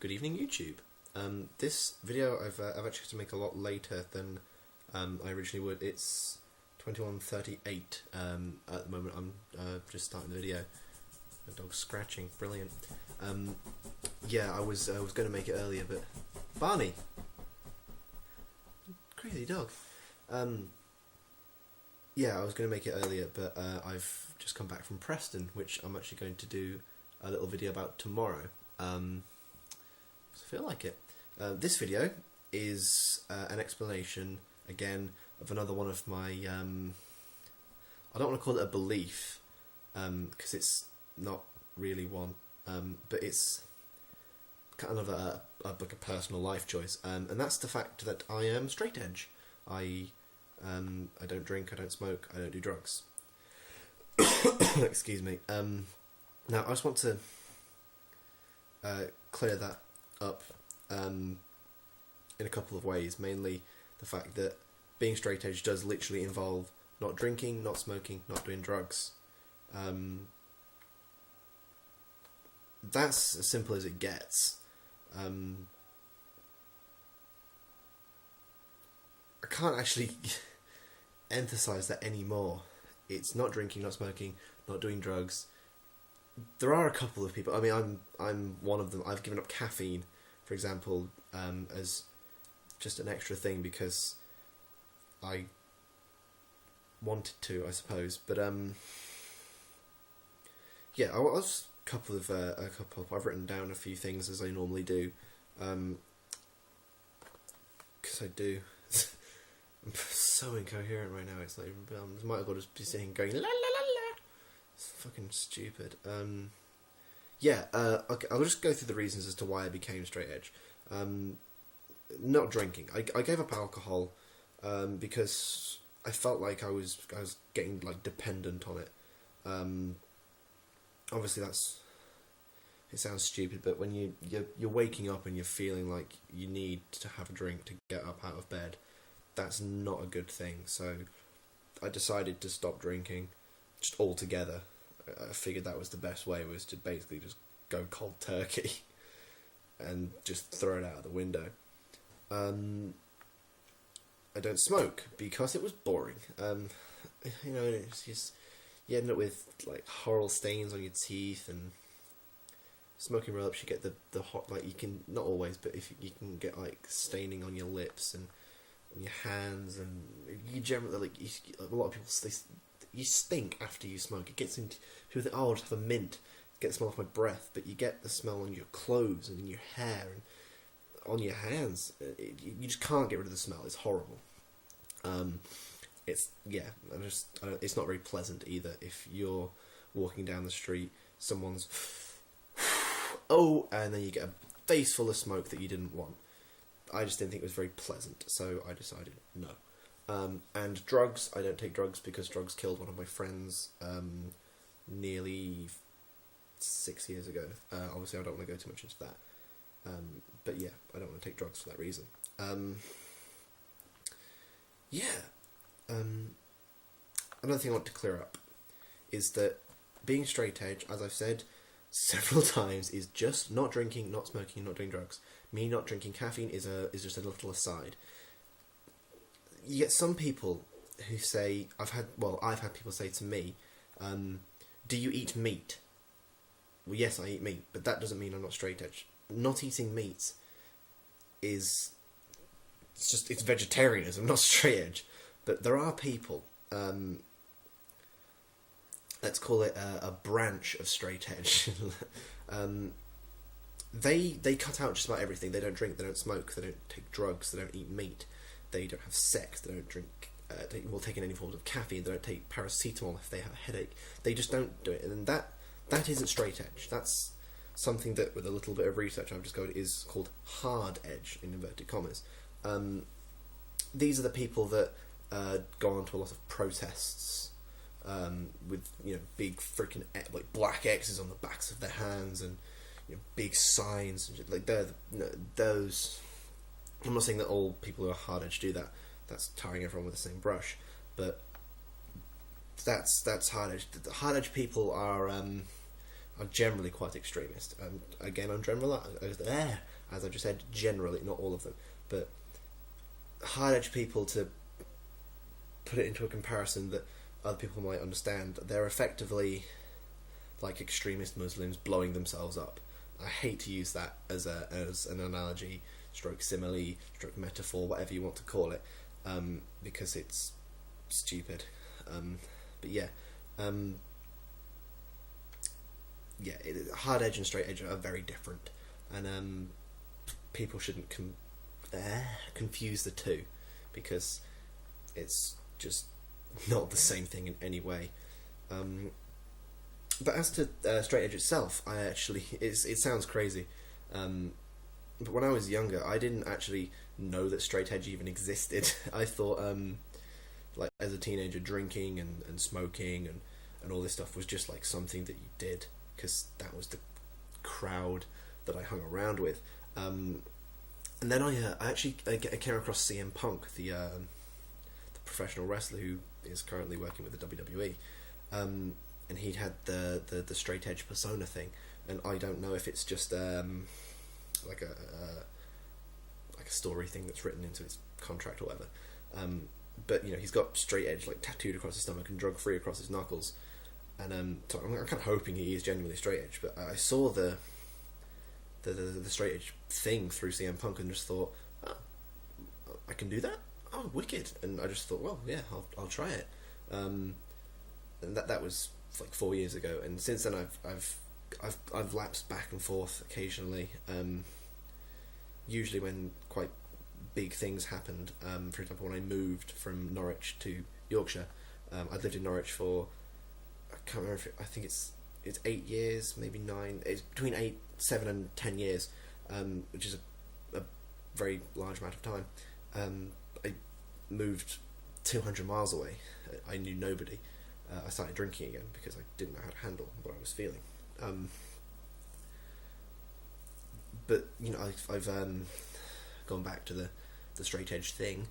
Good evening, YouTube. This video I've actually had to make a lot later than I originally would. It's 21:38 at the moment. I'm just starting the video. The dog's scratching, brilliant. Yeah, I was going to make it earlier, but Barney, crazy dog. Yeah, I was going to make it earlier, but I've just come back from Preston, which I'm actually going to do a little video about tomorrow. I feel like it. This video is an explanation, again, of another one of my, I don't want to call it a belief, because it's not really one, but it's kind of like a personal life choice, and that's the fact that I am straight edge. I don't drink, I don't smoke, I don't do drugs. Excuse me. Now, I just want to clear that up in a couple of ways. Mainly the fact that being straight edge does literally involve not drinking, not smoking, not doing drugs. That's as simple as it gets. I can't actually emphasize that anymore. It's not drinking, not smoking, not doing drugs. There are a couple of people. I mean, I'm one of them. I've given up caffeine, for example, as just an extra thing because I wanted to, I suppose. But yeah, I was a couple. I've written down a few things as I normally do, because I do. I'm so incoherent right now. It's like I might as well just be sitting going la la la la. It's fucking stupid. Yeah. Okay, I'll just go through the reasons as to why I became straight edge. Not drinking. I gave up alcohol because I felt like I was getting like dependent on it. Obviously it sounds stupid, but when you're waking up and you're feeling like you need to have a drink to get up out of bed, that's not a good thing. So I decided to stop drinking just altogether. I figured that was the best way, was to basically just go cold turkey and just throw it out of the window. I don't smoke because it was boring. You know, it's just, you end up with like horrible stains on your teeth, and smoking roll-ups, you get the hot, like, you can, not always, but if you can get like staining on your lips and on your hands, and you generally, like, a lot of people, you stink after you smoke. It gets into, people think, oh, I'll just have a mint, get the smell off my breath, but you get the smell on your clothes and in your hair and on your hands. You just can't get rid of the smell. It's horrible. It's, yeah, it's not very pleasant either. If you're walking down the street, someone's oh, and then you get a face full of smoke that you didn't want. I just didn't think it was very pleasant, so I decided no. And drugs, I don't take drugs because drugs killed one of my friends nearly 6 years ago. Obviously, I don't want to go too much into that. But yeah, I don't want to take drugs for that reason. Another thing I want to clear up is that being straight edge, as I've said several times, is just not drinking, not smoking, not doing drugs. Me not drinking caffeine is just a little aside. You get some people who say, I've had people say to me, do you eat meat? Well, yes, I eat meat, but that doesn't mean I'm not straight edge. Not eating meat it's vegetarianism, not straight edge. But there are people, let's call it a branch of straight edge. They cut out just about everything. They don't drink, they don't smoke, they don't take drugs, they don't eat meat, they don't have sex, they don't drink, they will take in any forms of caffeine, they don't take paracetamol if they have a headache. They just don't do it, and that isn't straight edge. That's something that, with a little bit of research I've discovered, is called hard edge, in inverted commas. These are the people that go on to a lot of protests with, you know, big freaking like black X's on the backs of their hands, and, you know, big signs and shit. Like, those. I'm not saying that all people who are hard edge do that. That's tarring everyone with the same brush, but that's hard edge. The hard edge people are generally quite extremist. Again, I'm as I just said, generally, not all of them, but hard edge people, to put it into a comparison that other people might understand, they're effectively like extremist Muslims blowing themselves up. I hate to use that as an analogy, stroke simile, stroke metaphor, whatever you want to call it, because it's stupid. But yeah, hard edge and straight edge are very different, and people shouldn't confuse the two, because it's just not the same thing in any way. But as to straight edge itself, I actually, it sounds crazy, but when I was younger, I didn't actually know that straight edge even existed. I thought, like as a teenager, drinking and smoking and all this stuff was just like something that you did because that was the crowd that I hung around with. And then I actually came across CM Punk, the professional wrestler who is currently working with the WWE, and he had the straight edge persona thing, and I don't know if it's just like a story thing that's written into his contract or whatever, but you know, he's got straight edge like tattooed across his stomach and drug free across his knuckles, and so I'm kind of hoping he is genuinely straight edge. But I saw the straight edge thing through CM Punk and just thought, oh, I can do that. Oh, wicked! And I just thought, well, yeah, I'll try it. And that was like 4 years ago, and since then I've lapsed back and forth occasionally. Usually when quite big things happened. For example, when I moved from Norwich to Yorkshire, I'd lived in Norwich for, I can't remember, I think it's 8 years, maybe 9. It's between 8, 7, and 10 years, which is a very large amount of time. I moved 200 miles away. I knew nobody. I started drinking again because I didn't know how to handle what I was feeling. But you know, I've gone back to the straight edge thing,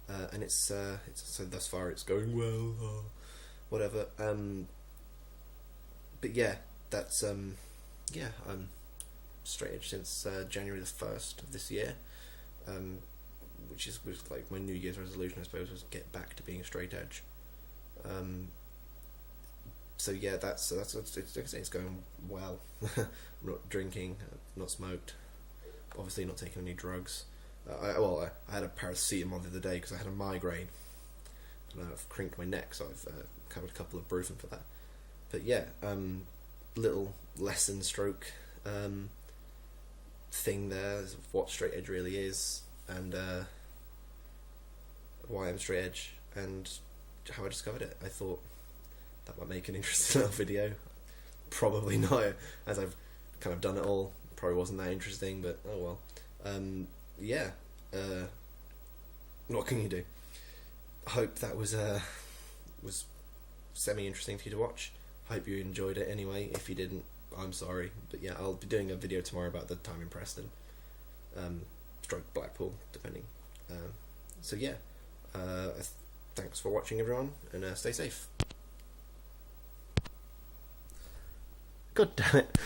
and it's so thus far it's going well, or whatever. But yeah, that's I'm straight edge since January the 1st of this year, which was like my New Year's resolution, I suppose, was get back to being straight edge. So yeah, it's going well. I'm not drinking, not smoked, obviously not taking any drugs. I had a paracetamol the other day because I had a migraine, and I've crinked my neck, so I've covered a couple of brufen for that. But yeah, little lesson stroke thing there of what straight edge really is, and why I'm straight edge, and how I discovered it. I thought that might make an interesting little video. Probably not, as I've kind of done it all. Probably wasn't that interesting, but oh well. Yeah. What can you do? I hope that was semi-interesting for you to watch. Hope you enjoyed it anyway. If you didn't, I'm sorry. But yeah, I'll be doing a video tomorrow about the time in Preston, stroke Blackpool, depending. So yeah, thanks for watching, everyone, and stay safe. God damn it.